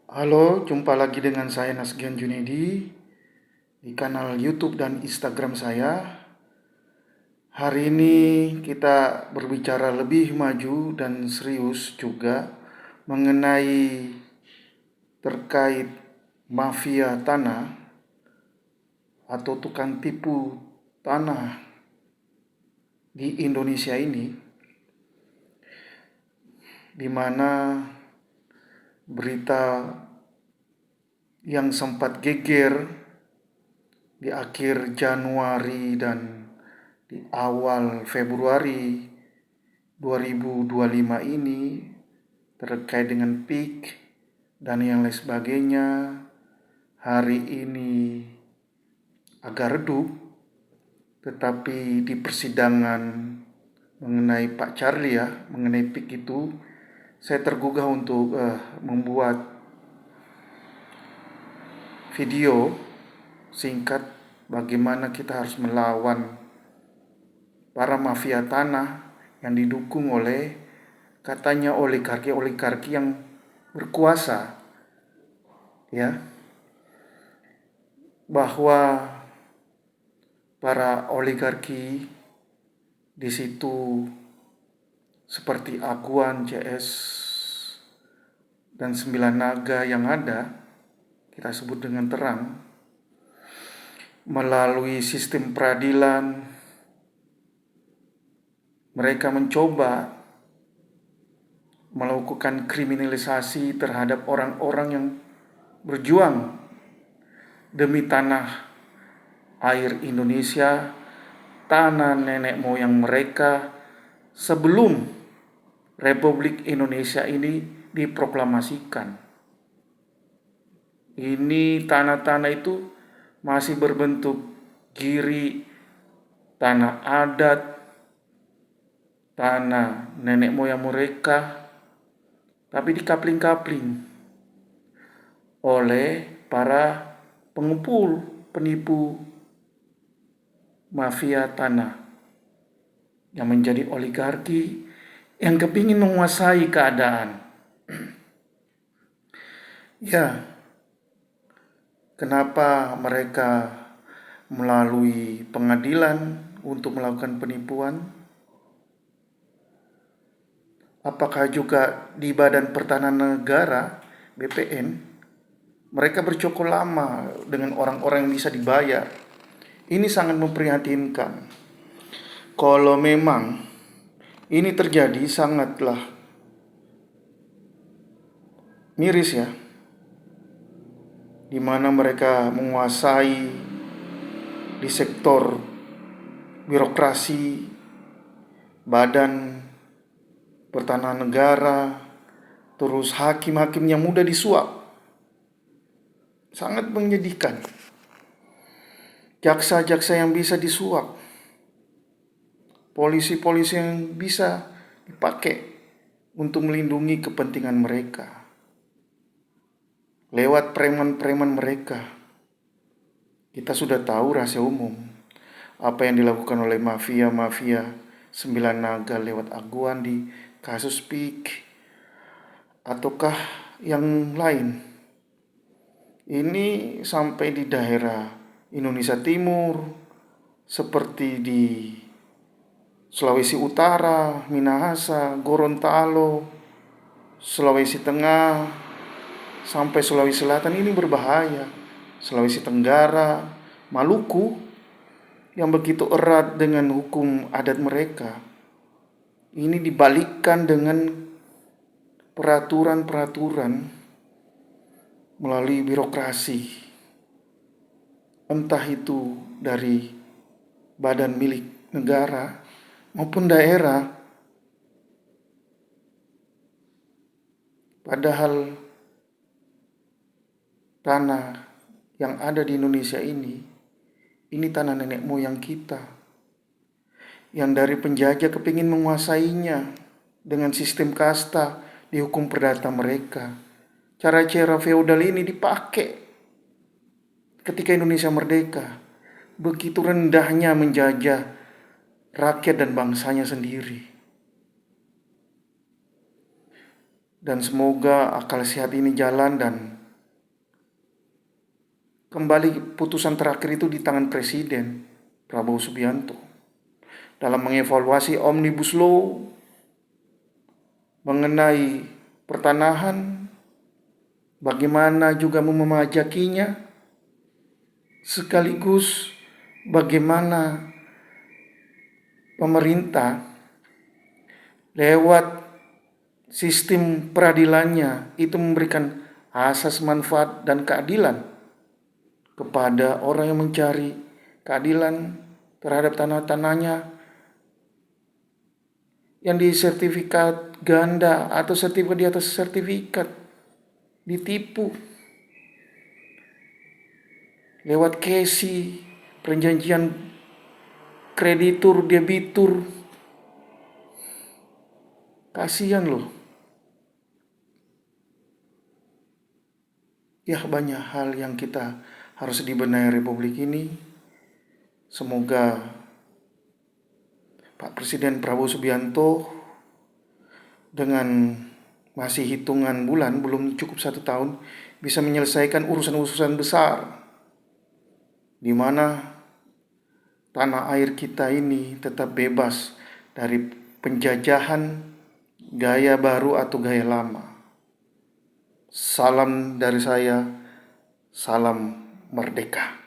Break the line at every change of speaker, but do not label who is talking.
Halo, jumpa lagi dengan saya Nasgian Junedi di kanal YouTube dan Instagram saya. Hari ini kita berbicara lebih maju dan serius juga mengenai terkait mafia tanah atau tukang tipu tanah di Indonesia ini, di mana berita yang sempat geger di akhir Januari dan di awal Februari 2025 ini terkait dengan PIK dan yang lain sebagainya, hari ini agak redup, tetapi di persidangan mengenai Pak Charlie mengenai PIK itu, saya tergugah untuk membuat video singkat bagaimana kita harus melawan para mafia tanah yang didukung oleh katanya oligarki yang berkuasa, ya, bahwa para oligarki di situ seperti Aguan, CS, dan Sembilan Naga yang ada, kita sebut dengan terang, melalui sistem peradilan, mereka mencoba melakukan kriminalisasi terhadap orang-orang yang berjuang demi tanah air Indonesia, tanah nenek moyang mereka sebelum Republik Indonesia ini diproklamasikan. Ini tanah-tanah itu masih berbentuk giri, tanah adat, tanah nenek moyang mereka, tapi dikapling-kapling oleh para pengumpul, penipu mafia tanah yang menjadi oligarki yang kepingin menguasai keadaan. Ya, kenapa mereka melalui pengadilan untuk melakukan penipuan? Apakah juga di Badan Pertanahan Negara, BPN, mereka bercokol lama dengan orang-orang yang bisa dibayar? Ini sangat memprihatinkan. Kalau memang ini terjadi, sangatlah miris ya, di mana mereka menguasai di sektor birokrasi, Badan Pertanahan Negara, terus hakim-hakim yang mudah disuap. Sangat menyedihkan. Jaksa-jaksa yang bisa disuap, polisi-polisi yang bisa dipakai untuk melindungi kepentingan mereka lewat preman-preman mereka. Kita sudah tahu rahasia umum apa yang dilakukan oleh mafia-mafia Sembilan Naga lewat Aguan di kasus PIK ataukah yang lain. Ini sampai di daerah Indonesia Timur seperti di Sulawesi Utara, Minahasa, Gorontalo, Sulawesi Tengah, sampai Sulawesi Selatan. Ini berbahaya. Sulawesi Tenggara, Maluku yang begitu erat dengan hukum adat mereka, ini dibalikkan dengan peraturan-peraturan melalui birokrasi, entah itu dari badan milik negara maupun daerah. Padahal tanah yang ada di Indonesia ini tanah nenek moyang kita, yang dari penjajah kepingin menguasainya dengan sistem kasta di hukum perdata mereka. Cara-cara feodal ini dipakai ketika Indonesia merdeka. Begitu rendahnya menjajah rakyat dan bangsanya sendiri. Dan semoga akal sehat ini jalan dan kembali putusan terakhir itu di tangan Presiden Prabowo Subianto dalam mengevaluasi Omnibus Law mengenai pertanahan, bagaimana juga memajakinya, sekaligus bagaimana pemerintah lewat sistem peradilannya itu memberikan asas manfaat dan keadilan kepada orang yang mencari keadilan terhadap tanah-tanahnya yang disertifikat ganda atau sertifikat di atas sertifikat ditipu lewat KESI, perjanjian kreditur debitur. Kasihan loh. Ya, banyak hal yang kita harus dibenahi Republik ini. Semoga Pak Presiden Prabowo Subianto dengan masih hitungan bulan, belum cukup 1 tahun, bisa menyelesaikan urusan-urusan besar di mana tanah air kita ini tetap bebas dari penjajahan gaya baru atau gaya lama. Salam dari saya, salam merdeka.